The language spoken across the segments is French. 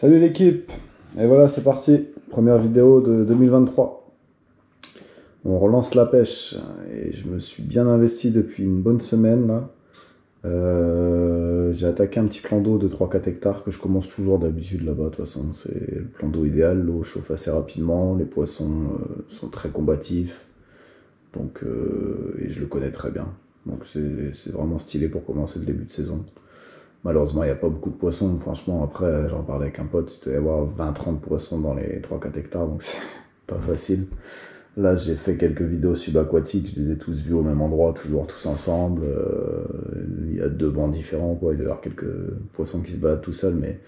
Salut l'équipe, et voilà c'est parti, première vidéo de 2023. On relance la pêche et je me suis bien investi depuis une bonne semaine là. J'ai attaqué un petit plan d'eau de 3-4 hectares que je commence toujours d'habitude là-bas. De toute façon c'est le plan d'eau idéal, l'eau chauffe assez rapidement, les poissons sont très combatifs, donc, et je le connais très bien. Donc c'est vraiment stylé pour commencer le début de saison. Malheureusement, il n'y a pas beaucoup de poissons. Franchement, après, j'en parlais avec un pote, il doit y avoir 20-30 poissons dans les 3-4 hectares, donc c'est pas facile. Là, j'ai fait quelques vidéos subaquatiques, je les ai tous vus au même endroit, toujours tous ensemble. Il y a 2 bancs différents, quoi. Il doit y avoir quelques poissons qui se baladent tout seuls, mais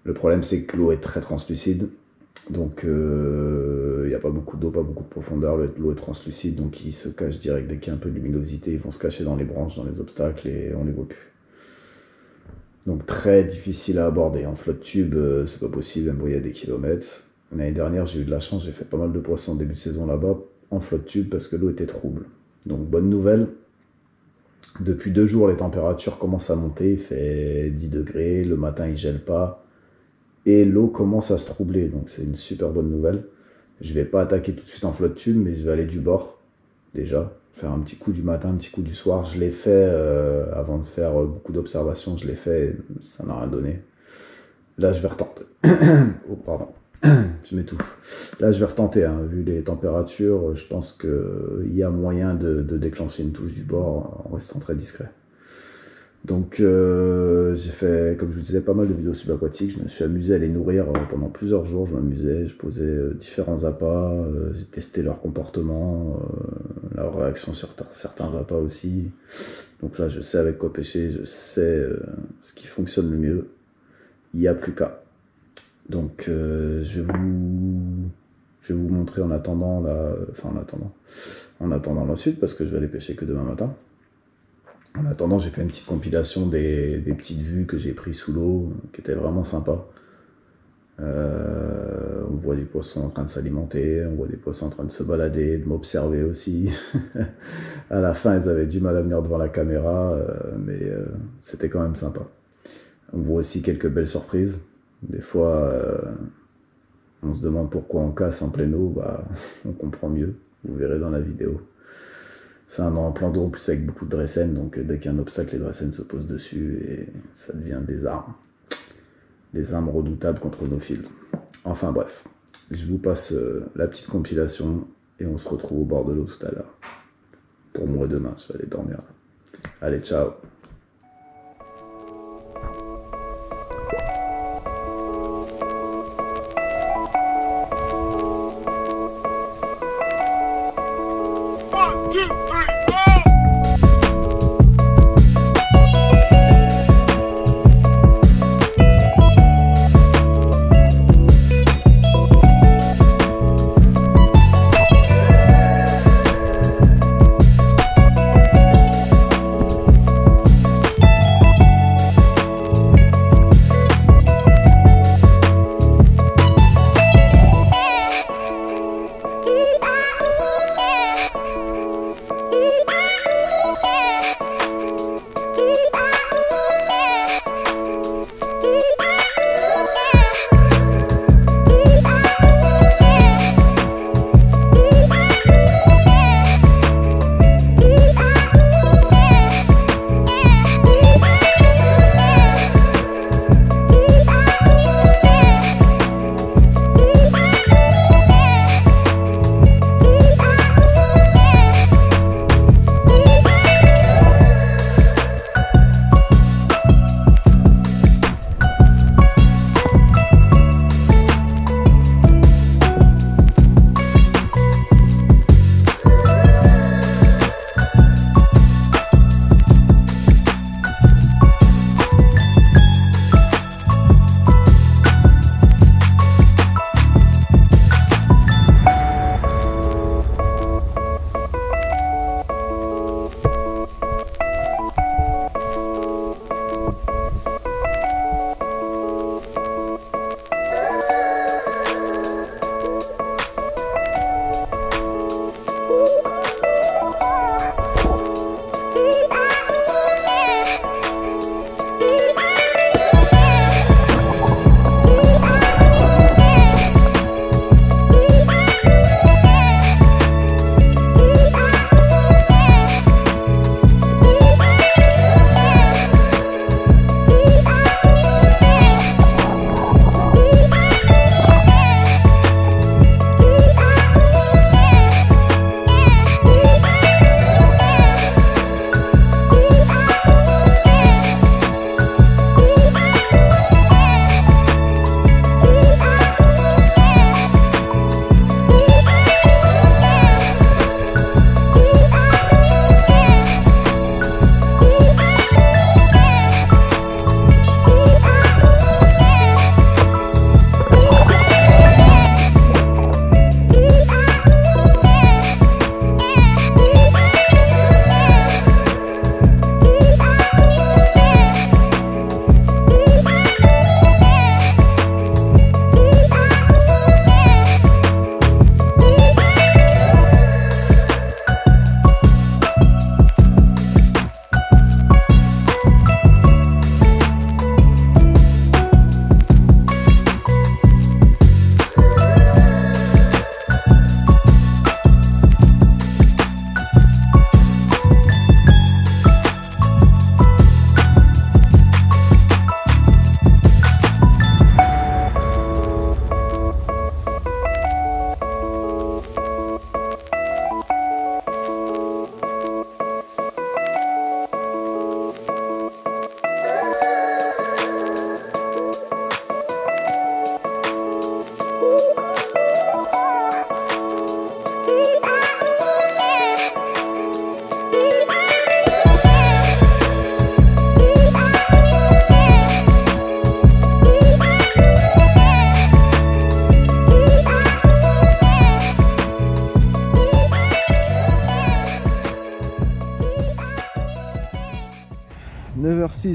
le problème, c'est que l'eau est très translucide. Donc, il n'y a pas beaucoup d'eau, pas beaucoup de profondeur. L'eau est translucide, donc ils se cachent direct. Dès qu'il y a un peu de luminosité, ils vont se cacher dans les branches, dans les obstacles, et on les voit plus. Donc très difficile à aborder. En flotte tube, c'est pas possible, elle me voyait à des kilomètres. L'année dernière, j'ai eu de la chance, j'ai fait pas mal de poissons en début de saison là-bas, en flotte tube, parce que l'eau était trouble. Donc bonne nouvelle, depuis 2 jours, les températures commencent à monter, il fait 10 degrés, le matin il gèle pas, et l'eau commence à se troubler, donc c'est une super bonne nouvelle. Je vais pas attaquer tout de suite en flotte tube, mais je vais aller du bord, déjà. Faire un petit coup du matin, un petit coup du soir. Je l'ai fait avant de faire beaucoup d'observations, je l'ai fait, ça n'a rien donné. Là, je vais retenter. Oh, pardon, je m'étouffe. Là, je vais retenter, hein. Vu les températures, je pense qu'il y a moyen de déclencher une touche du bord en restant très discret. Donc, j'ai fait, comme je vous disais, pas mal de vidéos subaquatiques. Je me suis amusé à les nourrir pendant plusieurs jours. Je m'amusais, je posais différents appâts, j'ai testé leur comportement, leur réaction sur certains appâts aussi. Donc là, je sais avec quoi pêcher, je sais ce qui fonctionne le mieux. Il n'y a plus qu'à. Donc, je vais vous montrer en attendant la suite, parce que je vais aller pêcher que demain matin. En attendant, j'ai fait une petite compilation des petites vues que j'ai prises sous l'eau, qui étaient vraiment sympas. On voit des poissons en train de s'alimenter, on voit des poissons en train de se balader, de m'observer aussi. À la fin, ils avaient du mal à venir devant la caméra, mais c'était quand même sympa. On voit aussi quelques belles surprises. Des fois, on se demande pourquoi on casse en pleine eau, bah, on comprend mieux, vous verrez dans la vidéo. C'est un plan d'eau en plus avec beaucoup de dressènes, donc dès qu'il y a un obstacle, les dressènes se posent dessus et ça devient des armes. Des armes redoutables contre nos fils. Enfin bref, je vous passe la petite compilation et on se retrouve au bord de l'eau tout à l'heure. Pour moi demain, je vais aller dormir. Allez, ciao!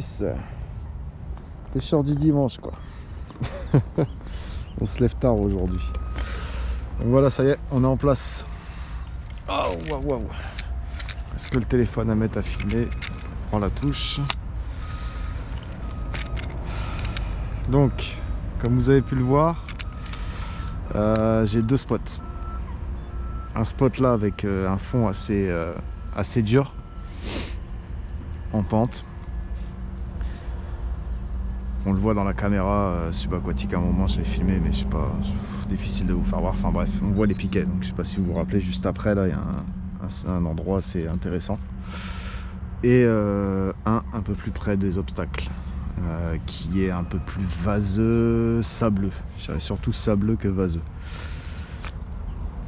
6. Pêcheur du dimanche quoi. On se lève tard aujourd'hui. Donc voilà, ça y est, on est en place. Oh, waouh, waouh. Est-ce que le téléphone à mettre à filmer? On prend la touche. Donc, comme vous avez pu le voir, j'ai deux spots. Un spot là avec un fond assez dur, en pente. On le voit dans la caméra subaquatique à un moment, je l'ai filmé, mais je sais pas, difficile de vous faire voir. Enfin bref, on voit les piquets, donc je sais pas si vous vous rappelez, juste après là, il y a un endroit assez intéressant. Et un peu plus près des obstacles, qui est un peu plus vaseux, sableux. Je dirais surtout sableux que vaseux.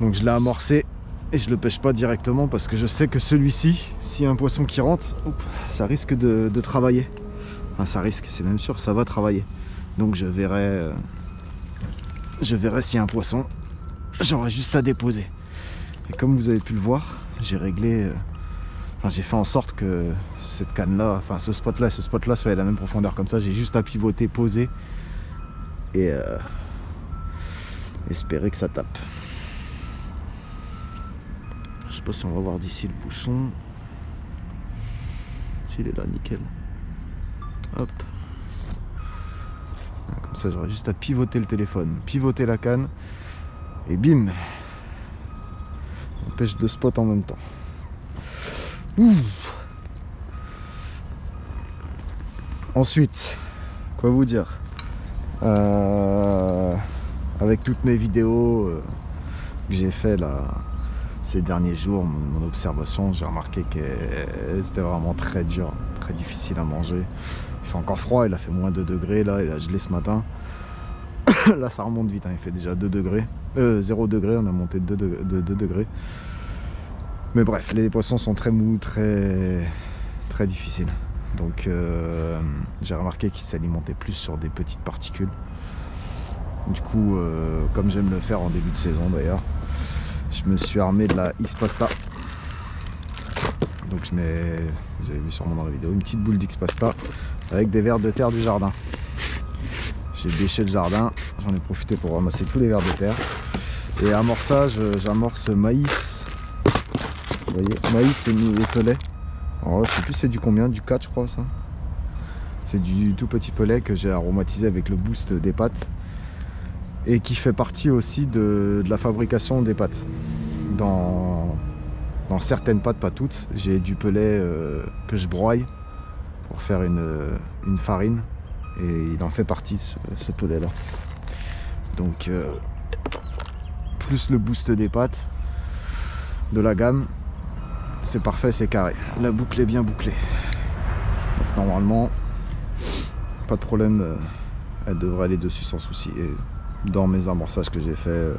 Donc je l'ai amorcé et je le pêche pas directement parce que je sais que celui-ci, s'il y a un poisson qui rentre, ça risque de travailler. Enfin, ça risque, c'est même sûr, ça va travailler. Donc je verrai s'il y a un poisson, j'aurai juste à déposer. Et comme vous avez pu le voir, j'ai réglé, j'ai fait en sorte que cette canne là, enfin ce spot là soit à la même profondeur, comme ça j'ai juste à pivoter, poser et espérer que ça tape. Je sais pas si on va voir d'ici le bouchon. S'il est là, nickel. Hop. Comme ça j'aurai juste à pivoter le téléphone, pivoter la canne et bim, on pêche deux spots en même temps. Ouh. Ensuite, quoi vous dire, avec toutes mes vidéos que j'ai fait là ces derniers jours, mon observation, j'ai remarqué que c'était vraiment très dur, très difficile à manger. Il fait encore froid, il a fait moins 2 degrés là, il a gelé ce matin. Là ça remonte vite, hein, il fait déjà 2 degrés. 0 degré, on a monté de 2 degrés. Mais bref, les poissons sont très mous, très difficiles. Donc j'ai remarqué qu'ils s'alimentaient plus sur des petites particules. Du coup, comme j'aime le faire en début de saison d'ailleurs, je me suis armé de la X-Pasta. Donc je mets, vous avez vu sûrement dans la vidéo, une petite boule d'X-Pasta avec des vers de terre du jardin. J'ai bêché le jardin, j'en ai profité pour ramasser tous les vers de terre. Et amorçage, j'amorce maïs. Vous voyez, maïs et pellet. Alors je sais plus c'est du combien, du 4 je crois ça. C'est du tout petit pellet que j'ai aromatisé avec le boost des pâtes. Et qui fait partie aussi de la fabrication des pâtes. Dans certaines pâtes, pas toutes, j'ai du pellet que je broie pour faire une farine. Et il en fait partie ce pellet là. Donc plus le boost des pâtes de la gamme, c'est parfait, c'est carré. La boucle est bien bouclée. Donc normalement, pas de problème, elle devrait aller dessus sans souci. Et dans mes amorçages que j'ai fait,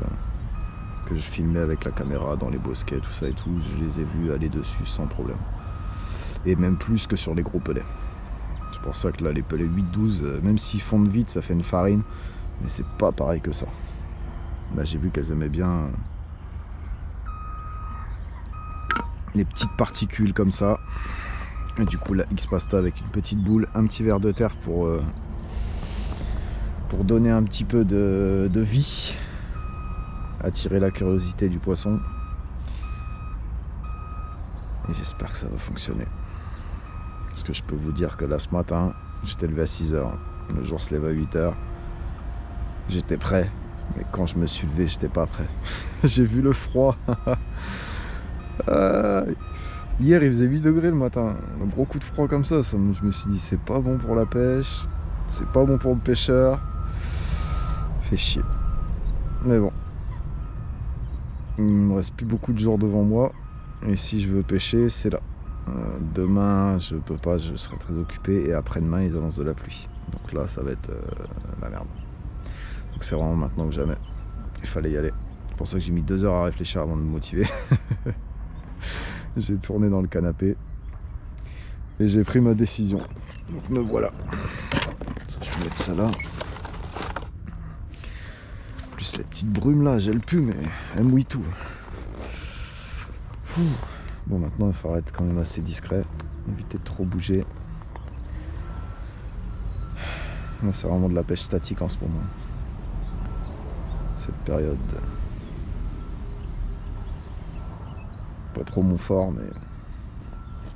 que je filmais avec la caméra dans les bosquets, tout ça et tout, je les ai vus aller dessus sans problème. Et même plus que sur les gros pelets. C'est pour ça que là les pelets 8-12, même s'ils fondent vite, ça fait une farine, mais c'est pas pareil que ça. Là j'ai vu qu'elles aimaient bien les petites particules comme ça. Et du coup la X-Pasta avec une petite boule, un petit verre de terre pour donner un petit peu de vie, attirer la curiosité du poisson. Et j'espère que ça va fonctionner. Parce que je peux vous dire que là ce matin, j'étais levé à 6 h. Le jour se lève à 8 h. J'étais prêt. Mais quand je me suis levé, j'étais pas prêt. J'ai vu le froid. Hier il faisait 8 degrés le matin. Un gros coup de froid comme ça, je me suis dit c'est pas bon pour la pêche. C'est pas bon pour le pêcheur. Fait chier. Mais bon. Il me reste plus beaucoup de jours devant moi. Et si je veux pêcher, c'est là. Demain, je peux pas, je serai très occupé. Et après-demain, ils annoncent de la pluie. Donc là, ça va être la merde. Donc c'est vraiment maintenant que jamais. Il fallait y aller. C'est pour ça que j'ai mis 2 heures à réfléchir avant de me motiver. J'ai tourné dans le canapé. Et j'ai pris ma décision. Donc me voilà. Je vais mettre ça là. En plus, les petites brumes là, gèlent plus, mais elles mouillent tout. Bon, maintenant il faudra être quand même assez discret, éviter de trop bouger. C'est vraiment de la pêche statique en ce moment. Cette période. Pas trop mon fort, mais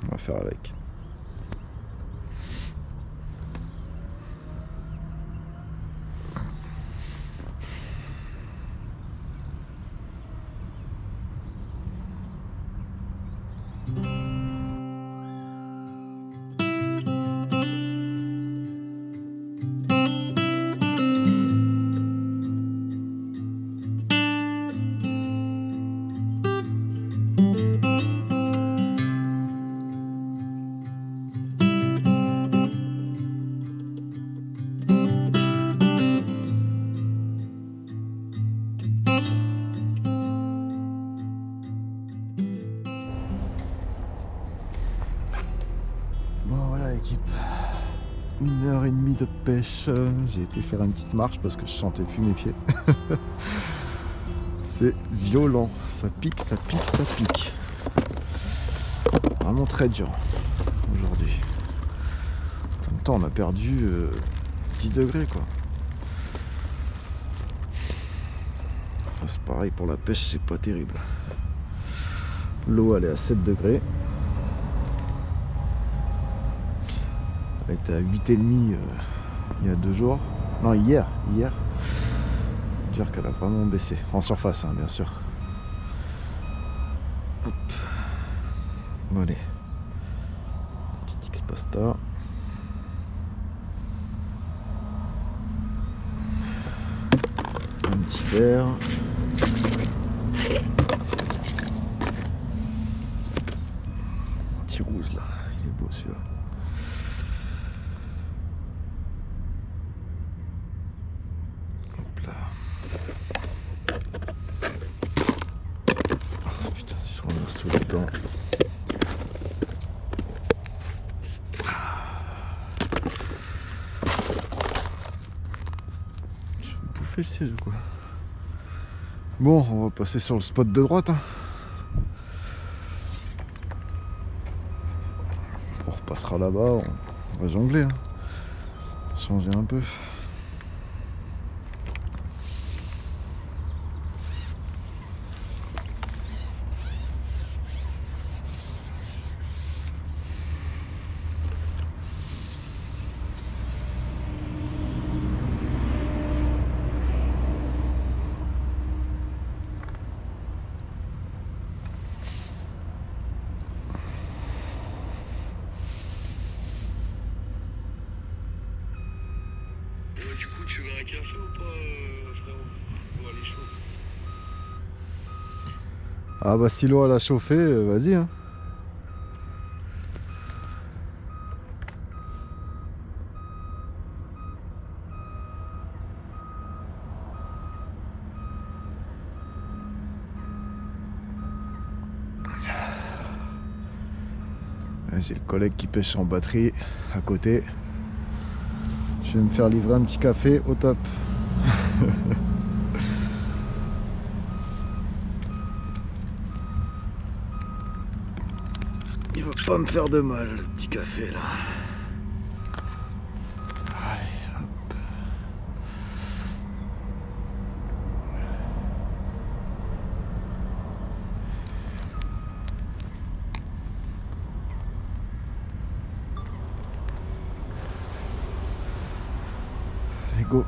on va faire avec. Bon voilà l'équipe, 1h30 de pêche, j'ai été faire une petite marche parce que je sentais plus mes pieds. C'est violent, ça pique, ça pique, ça pique. Vraiment très dur aujourd'hui. En même temps on a perdu 10 degrés quoi. C'est pareil pour la pêche, c'est pas terrible. L'eau elle est à 7 degrés. Elle était à 8,5 il y a 2 jours. Non, hier. Faut dire qu'elle a vraiment baissé. En surface, hein, bien sûr. Hop. Bon, allez. Petit X pasta. Un petit verre. Petit rouge là. Il est beau celui-là. Putain, si je renverse tout là-dedans. Je vais me bouffer le siège ou quoi? Bon, on va passer sur le spot de droite. Hein. On repassera là-bas, on va jongler. Hein. Changer un peu. Du coup, tu veux un café ou pas, frérot? Pour aller chaud. Ah bah si l'eau elle a chauffé, vas-y hein. J'ai le collègue qui pêche en batterie à côté. Je vais me faire livrer un petit café au top. Il va pas me faire de mal le petit café là. Allez, hop. Allez, go.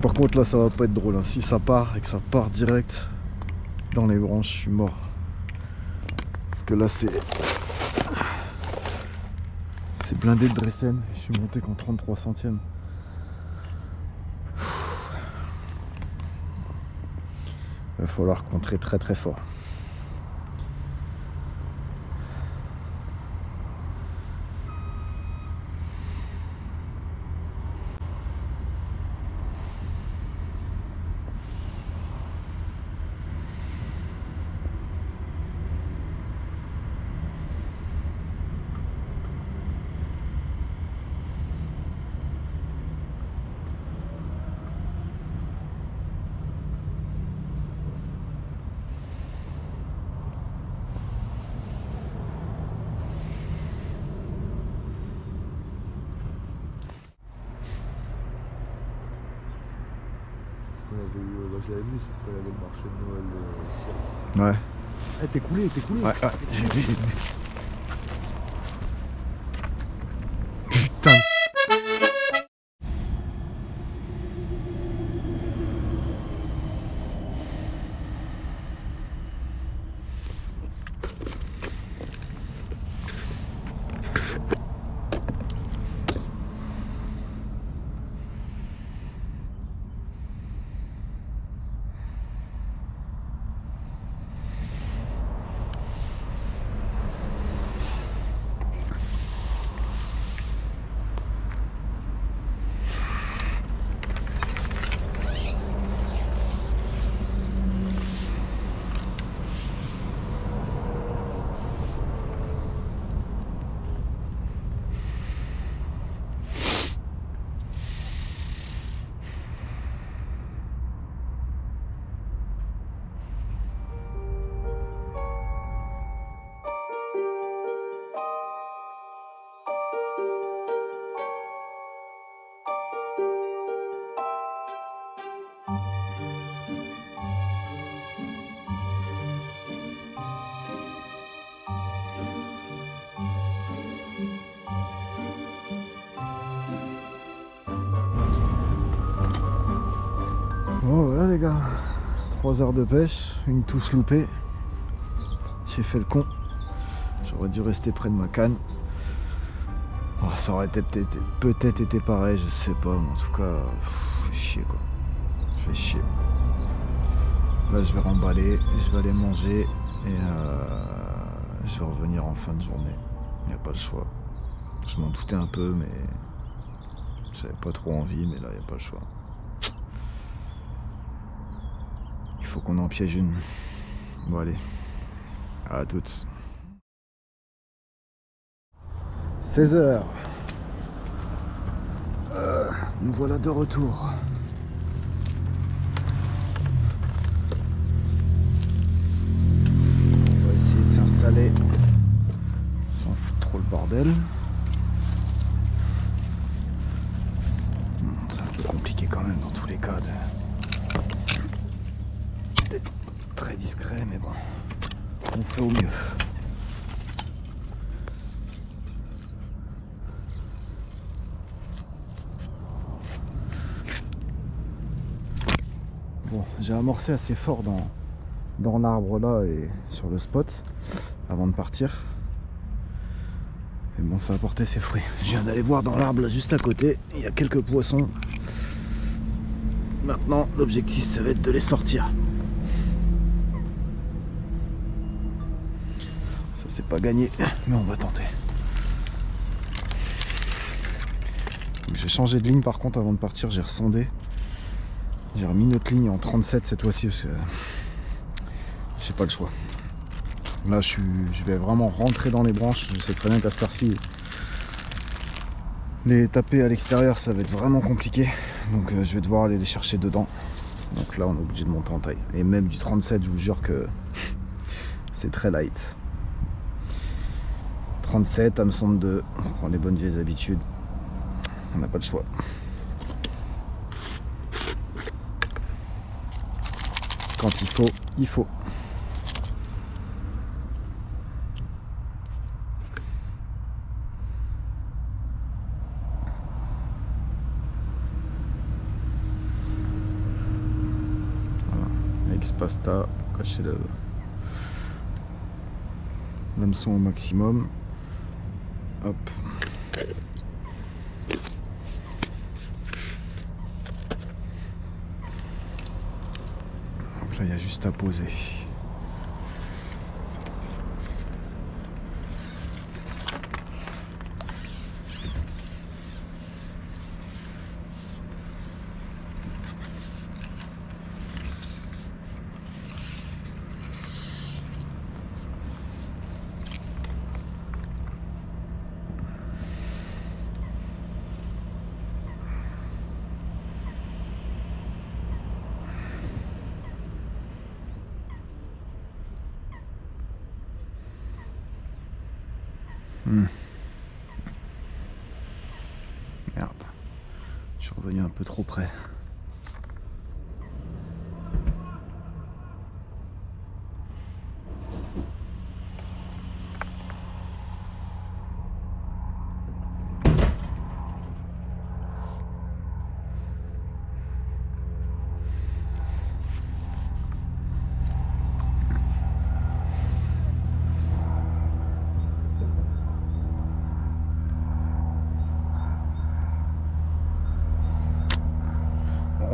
Par contre là ça va pas être drôle, hein. Si ça part et que ça part direct dans les branches, je suis mort. Parce que là c'est blindé de Dressen, je suis monté qu'en 33 centièmes. Il va falloir contrer très très fort. je l'avais vu, ça s'appelle le marché de Noël. Ouais. Eh, t'es coulé. Ouais, j'ai vu. Putain. Bon voilà les gars, 3 heures de pêche, une touche loupée. J'ai fait le con. J'aurais dû rester près de ma canne. Oh, ça aurait peut-être été pareil, je sais pas, mais en tout cas, fait chier quoi. Fait chier. Là je vais remballer, je vais aller manger et je vais revenir en fin de journée. Il n'y a pas le choix. Je m'en doutais un peu mais j'avais pas trop envie, mais là il n'y a pas le choix. Il faut qu'on en piège une. Bon allez, à toutes. 16 h. Nous voilà de retour. On va essayer de s'installer sans foutre trop le bordel. C'est un peu compliqué quand même dans tous les cas d'être très discret, mais bon, on fait au mieux. Bon, j'ai amorcé assez fort dans l'arbre là et sur le spot avant de partir. Et bon, ça a porté ses fruits. Je viens d'aller voir dans l'arbre là juste à côté, il y a quelques poissons. Maintenant, l'objectif ça va être de les sortir. Ça c'est pas gagné, mais on va tenter. J'ai changé de ligne par contre avant de partir, j'ai ressondé. J'ai remis notre ligne en 37 cette fois-ci parce que j'ai pas le choix. Là je vais vraiment rentrer dans les branches. Je sais très bien qu'à cette heure-ci, les taper à l'extérieur ça va être vraiment compliqué. Donc je vais devoir aller les chercher dedans. Donc là on est obligé de monter en taille. Et même du 37 je vous jure que c'est très light. 37, hameçon de 2, on reprend les bonnes vieilles habitudes. On n'a pas le choix. Quand il faut, il faut. Voilà, ex-pasta pour cacher l'hameçon au maximum. Hop. Donc là, il y a juste à poser. Merde, je suis revenu un peu trop près.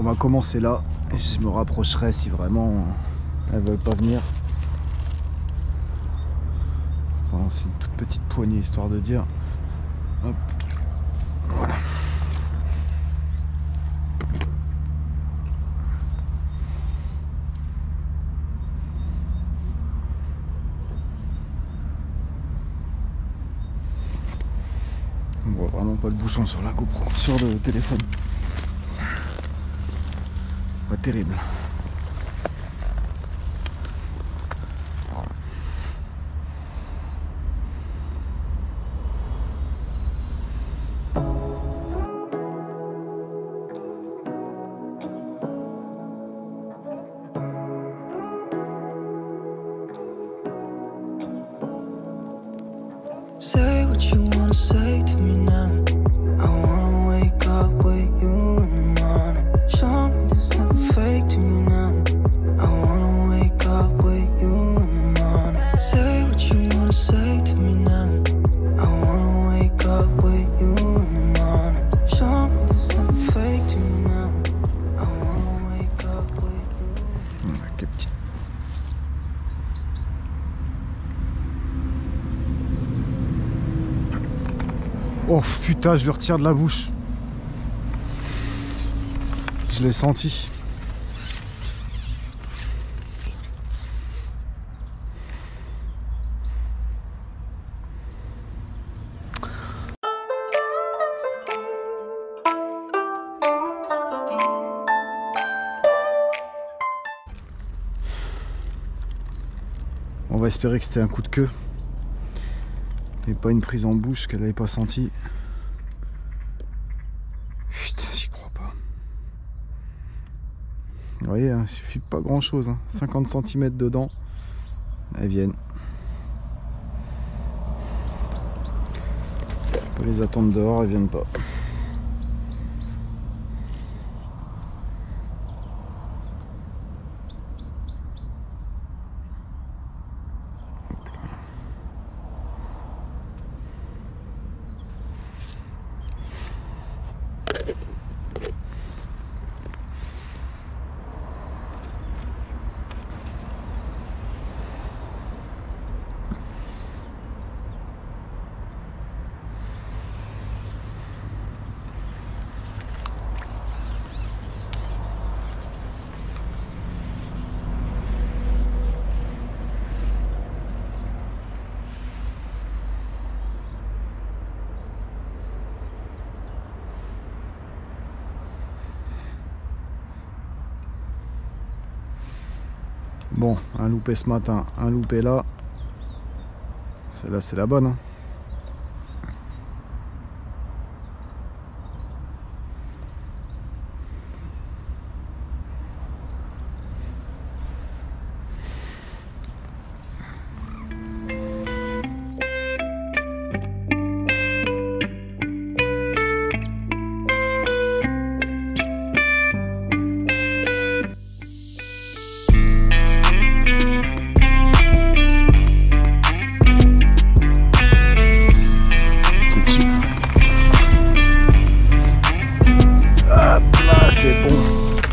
va commencer là et je me rapprocherai si vraiment elles veulent pas venir. Voilà, c'est une toute petite poignée histoire de dire. Hop. Voilà. On voit vraiment pas le bouchon sur la GoPro, sur le téléphone. Pas terrible. Say what you wanna say to me now. I wanna wake up with you in the morning. Show me there's nothing fake to me now. I wanna wake up with you in the morning. Say what you wanna say to me now. I wanna wake up with you in the morning. Show me there's nothing fake to me now. I wanna wake up with you. Quelle petite. Oh putain, je lui retire de la bouche. Je l'ai senti. On va espérer que c'était un coup de queue et pas une prise en bouche qu'elle n'avait pas senti. Putain, j'y crois pas. Vous voyez, hein, il suffit de pas grand chose, hein. 50 cm dedans, elles viennent. On peut les attendre dehors, elles viennent pas. Bon, un loupé ce matin, un loupé là. Celle-là, c'est la bonne, hein.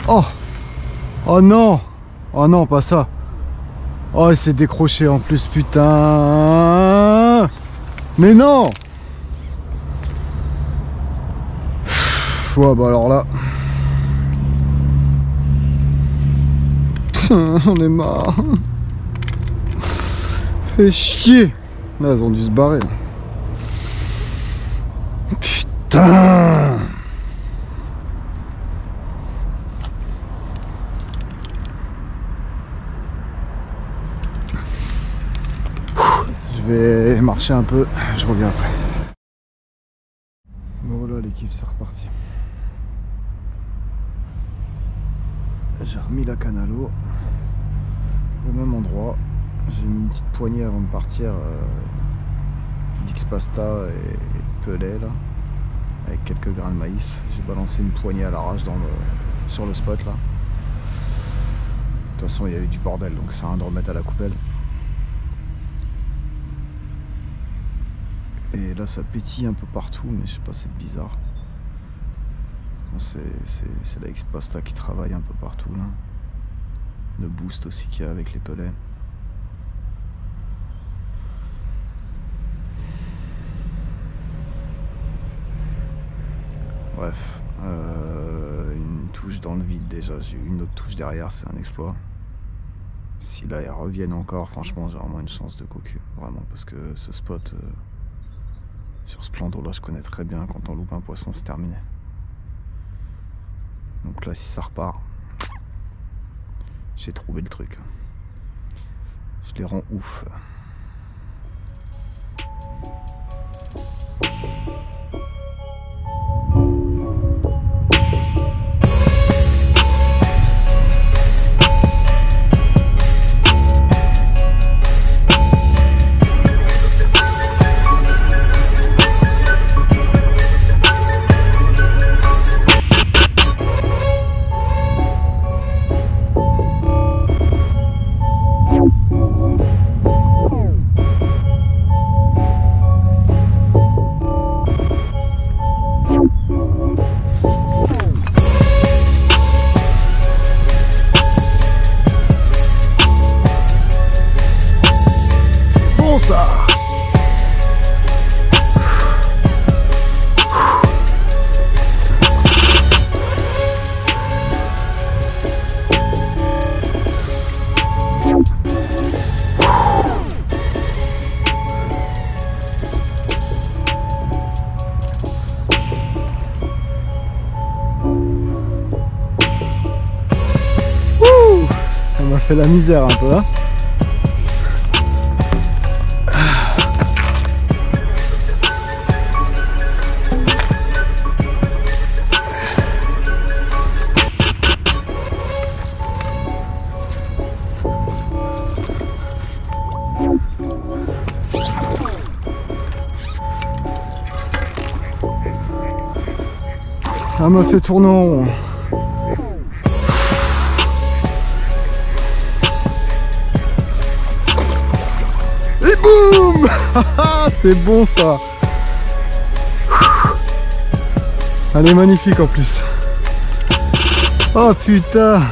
Oh! Oh non! Oh non, pas ça! Oh, il s'est décroché en plus, putain! Mais non! Ouais, bah alors là... On est marre! Fait chier! Là, elles ont dû se barrer. Putain! Je vais marcher un peu, je reviens après. Bon voilà, l'équipe, c'est reparti. J'ai remis la canne à l'eau au même endroit. J'ai mis une petite poignée avant de partir d'X-Pasta et Pelé là, avec quelques grains de maïs. J'ai balancé une poignée à l'arrache sur le spot là. De toute façon, il y a eu du bordel, donc c'est rien de remettre à la coupelle. Et là ça pétille un peu partout, mais je sais pas, c'est bizarre. C'est la X-Pasta qui travaille un peu partout là. Le boost aussi qu'il y a avec les pelets. Bref, une touche dans le vide déjà, j'ai eu une autre touche derrière, c'est un exploit. Si là ils reviennent encore, franchement j'ai vraiment une chance de cocu, vraiment, parce que ce spot sur ce plan d'eau là je connais très bien, quand on loupe un poisson c'est terminé. Donc là si ça repart, j'ai trouvé le truc. Je les rends ouf. On a fait la misère un peu là. Elle m'a fait tourner en rond. Et boum. C'est bon ça. Elle est magnifique en plus. Oh putain.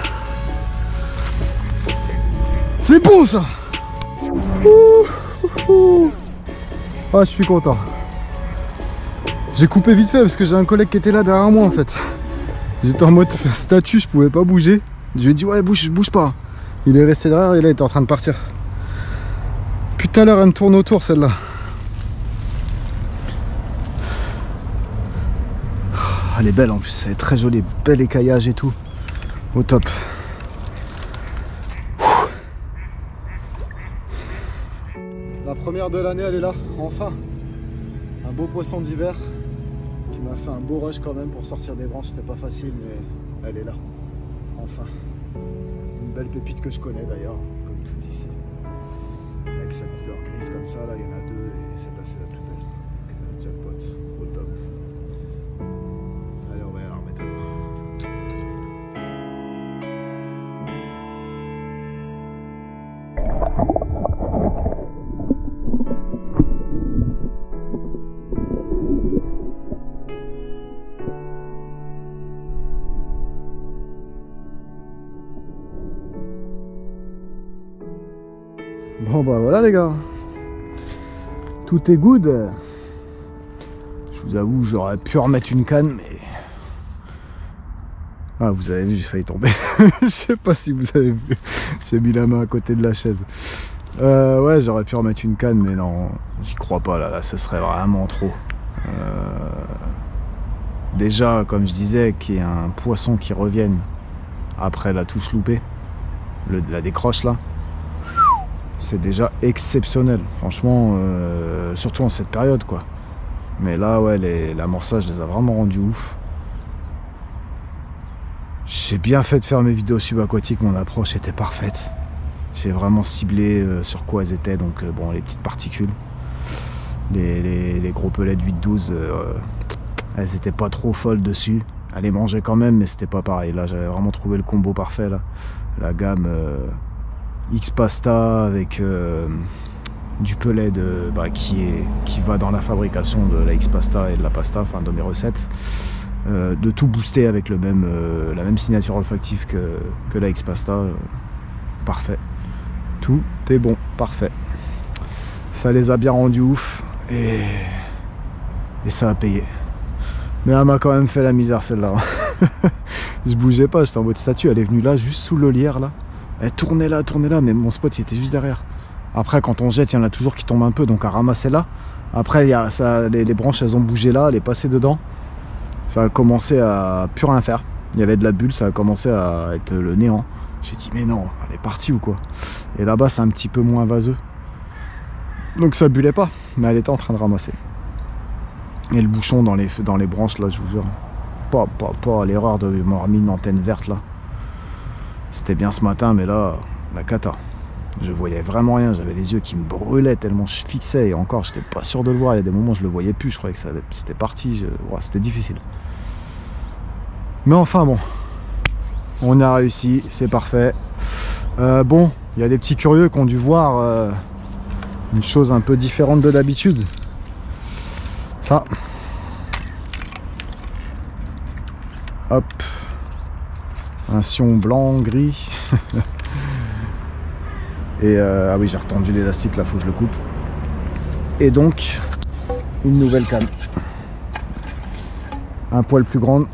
C'est bon ça. Ah, je suis content. J'ai coupé vite fait parce que j'ai un collègue qui était là derrière moi en fait. J'étais en mode statue, je pouvais pas bouger. Je lui ai dit ouais bouge pas. Il est resté derrière et là il était en train de partir. Putain l'heure elle me tourne autour celle-là. Elle est belle en plus, elle est très jolie, bel écaillage et tout. Au top. La première de l'année elle est là, enfin. Un beau poisson d'hiver. On a fait un beau rush quand même pour sortir des branches, c'était pas facile mais elle est là, enfin. Une belle pépite que je connais d'ailleurs, comme tout ici. Avec sa couleur grise comme ça, là il y en a deux et celle-là c'est la plus belle. Donc jackpot, au top. Allez on va la remettre à l'eau. Bon bah voilà les gars, tout est good. Je vous avoue j'aurais pu remettre une canne mais... Ah vous avez vu j'ai failli tomber. Je sais pas si vous avez vu, j'ai mis la main à côté de la chaise. Ouais j'aurais pu remettre une canne mais non, j'y crois pas là, ce serait vraiment trop. Déjà comme je disais qu'il y ait un poisson qui revienne après la touche loupée, la décroche là. C'est déjà exceptionnel, franchement, surtout en cette période quoi. Mais là, ouais, l'amorçage les a vraiment rendus ouf. J'ai bien fait de faire mes vidéos subaquatiques, mon approche était parfaite. J'ai vraiment ciblé sur quoi elles étaient, donc bon, les petites particules. Les gros pelets de 8-12, elles étaient pas trop folles dessus. Elles les mangeaient quand même, mais c'était pas pareil. Là, j'avais vraiment trouvé le combo parfait, là. La gamme... X-Pasta avec du pelet qui va dans la fabrication de la X-Pasta et de la pasta, enfin de mes recettes. de tout booster avec la même signature olfactive que la X-Pasta. Parfait. Tout est bon, parfait. Ça les a bien rendus ouf et ça a payé. Mais elle m'a quand même fait la misère celle-là. Je bougeais pas, j'étais en mode statue. Elle est venue là, juste sous l'olière là. Elle tournait là, mais mon spot il était juste derrière. Après quand on jette, il y en a toujours qui tombent un peu, donc à ramasser là. Après les branches elles ont bougé là, elle est passée dedans. Ça a commencé à plus rien faire. Il y avait de la bulle, ça a commencé à être le néant. J'ai dit mais non, elle est partie ou quoi? Et là-bas c'est un petit peu moins vaseux. Donc ça bullait pas, mais elle était en train de ramasser. Et le bouchon dans les branches là, je vous jure. Pas l'erreur de m'avoir mis une antenne verte là. C'était bien ce matin, mais là, la cata. Je voyais vraiment rien, j'avais les yeux qui me brûlaient tellement je fixais. Et encore, j'étais pas sûr de le voir. Il y a des moments où je le voyais plus, je croyais que c'était parti. Ouais, c'était difficile. Mais enfin bon. On a réussi, c'est parfait. Bon, il y a des petits curieux qui ont dû voir une chose un peu différente de d'habitude. Ça. Hop. Un sion blanc, gris. Et ah oui, j'ai retendu l'élastique, là, faut que je le coupe. Et donc, une nouvelle canne. Un poil plus grande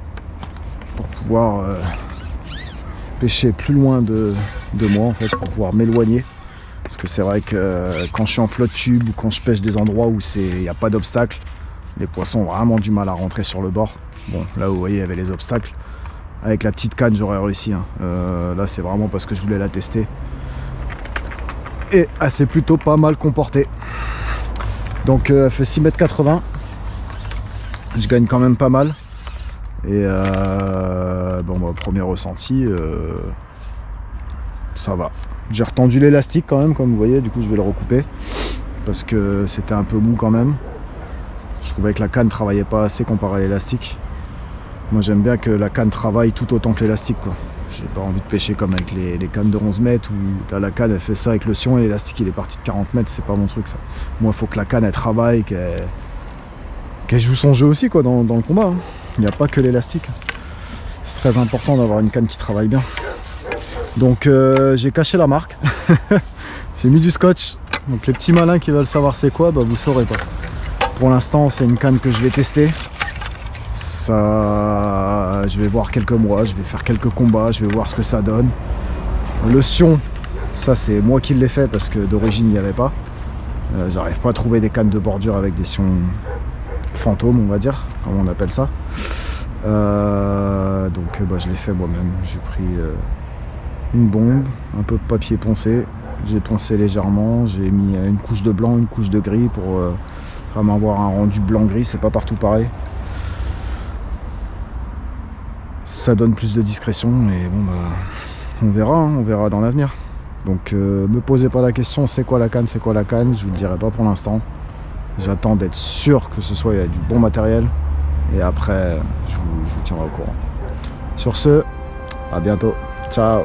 pour pouvoir pêcher plus loin de moi en fait, pour pouvoir m'éloigner, parce que c'est vrai que quand je suis en flotte tube ou quand je pêche des endroits où il n'y a pas d'obstacle, les poissons ont vraiment du mal à rentrer sur le bord. Bon, là vous voyez il y avait les obstacles, avec la petite canne j'aurais réussi hein. Là c'est vraiment parce que je voulais la tester et elle s'est plutôt pas mal comportée, donc elle fait 6,80 m, je gagne quand même pas mal. Et bon, bah, premier ressenti, ça va. J'ai retendu l'élastique quand même, comme vous voyez, du coup je vais le recouper parce que c'était un peu mou quand même. Je trouvais que la canne travaillait pas assez comparé à l'élastique. Moi j'aime bien que la canne travaille tout autant que l'élastique, quoi. J'ai pas envie de pêcher comme avec les cannes de 11 mètres où là, la canne elle fait ça avec le sion et l'élastique il est parti de 40 mètres, c'est pas mon truc ça. Moi il faut que la canne elle travaille, qu'elle joue son jeu aussi quoi dans le combat. Hein. Il n'y a pas que l'élastique. C'est très important d'avoir une canne qui travaille bien. Donc j'ai caché la marque. J'ai mis du scotch. Donc les petits malins qui veulent savoir c'est quoi, bah vous saurez pas. Pour l'instant c'est une canne que je vais tester. Ça, je vais voir quelques mois, je vais faire quelques combats, je vais voir ce que ça donne. Le sion, ça c'est moi qui l'ai fait parce que d'origine il n'y avait pas. J'arrive pas à trouver des cannes de bordure avec des sions fantômes, on va dire, comme on appelle ça. Donc bah, je l'ai fait moi-même. J'ai pris une bombe, un peu de papier poncé, j'ai poncé légèrement, j'ai mis une couche de blanc, une couche de gris pour vraiment avoir un rendu blanc-gris, c'est pas partout pareil. Ça donne plus de discrétion et bon bah on verra dans l'avenir. Donc me posez pas la question c'est quoi la canne, je vous le dirai pas pour l'instant. J'attends d'être sûr que ce soit il y a du bon matériel et après je vous tiendrai au courant. Sur ce, à bientôt, ciao.